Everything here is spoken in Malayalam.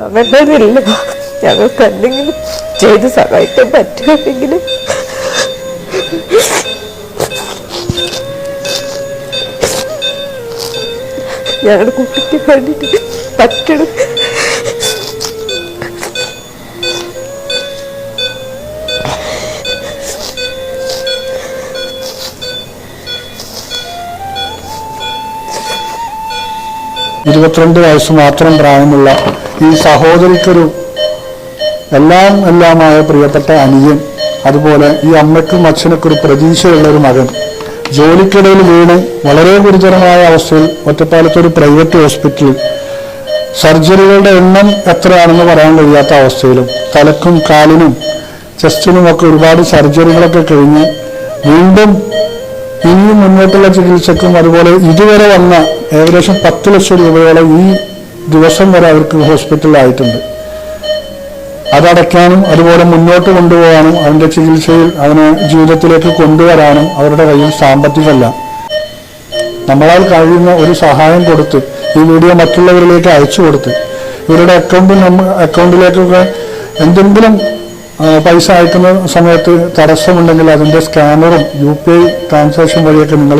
അങ്ങനെയല്ല, ഞങ്ങൾക്ക് എന്തെങ്കിലും ചെയ്ത് സഹായിക്കാൻ പറ്റുമെങ്കിൽ ഞങ്ങളുടെ കുട്ടിക്ക് വേണ്ടിയിട്ട് പറ്റണം. വയസ്സ് മാത്രം പ്രായമുള്ള ഈ സഹോദരിക്കൊരു എല്ലാമായ പ്രിയപ്പെട്ട അനിയൻ, അതുപോലെ ഈ അമ്മയ്ക്കും അച്ഛനൊക്കെ ഒരു പ്രതീക്ഷയുള്ള ഒരു മകൻ ജോലിക്കിടയിൽ വീണ് വളരെ ഗുരുതരമായ അവസ്ഥയിൽ ഒറ്റപ്പാലത്തൊരു പ്രൈവറ്റ് ഹോസ്പിറ്റലിൽ സർജറികളുടെ എണ്ണം എത്രയാണെന്ന് പറയാൻ കഴിയാത്ത അവസ്ഥയിലും തലക്കും കാലിനും ചെസ്റ്റിനുമൊക്കെ ഒരുപാട് സർജറികളൊക്കെ കഴിഞ്ഞ് വീണ്ടും ഇനിയും മുന്നോട്ടുള്ള ചികിത്സക്കും അതുപോലെ ഇതുവരെ വന്ന ഏകദേശം 10 ലക്ഷം രൂപയോളം ഈ ദിവസം വരെ അവർക്ക് ഹോസ്പിറ്റലിലായിട്ടുണ്ട്. അതടയ്ക്കാനും അതുപോലെ മുന്നോട്ട് കൊണ്ടുപോകാനും അവൻ്റെ ചികിത്സയിൽ അവനെ ജീവിതത്തിലേക്ക് കൊണ്ടുവരാനും അവരുടെ കയ്യിൽ സാമ്പത്തികമല്ല. നമ്മളാൽ കഴിയുന്ന ഒരു സഹായം കൊടുത്ത് ഈ വീഡിയോ മറ്റുള്ളവരിലേക്ക് അയച്ചു കൊടുത്ത് ഇവരുടെ അക്കൗണ്ടിലേക്കൊക്കെ എന്തെങ്കിലും പൈസ അയക്കുന്ന സമയത്ത് തടസ്സമുണ്ടെങ്കിൽ അതിൻ്റെ സ്കാനറും UPI ട്രാൻസാക്ഷൻ വഴിയൊക്കെ നിങ്ങൾ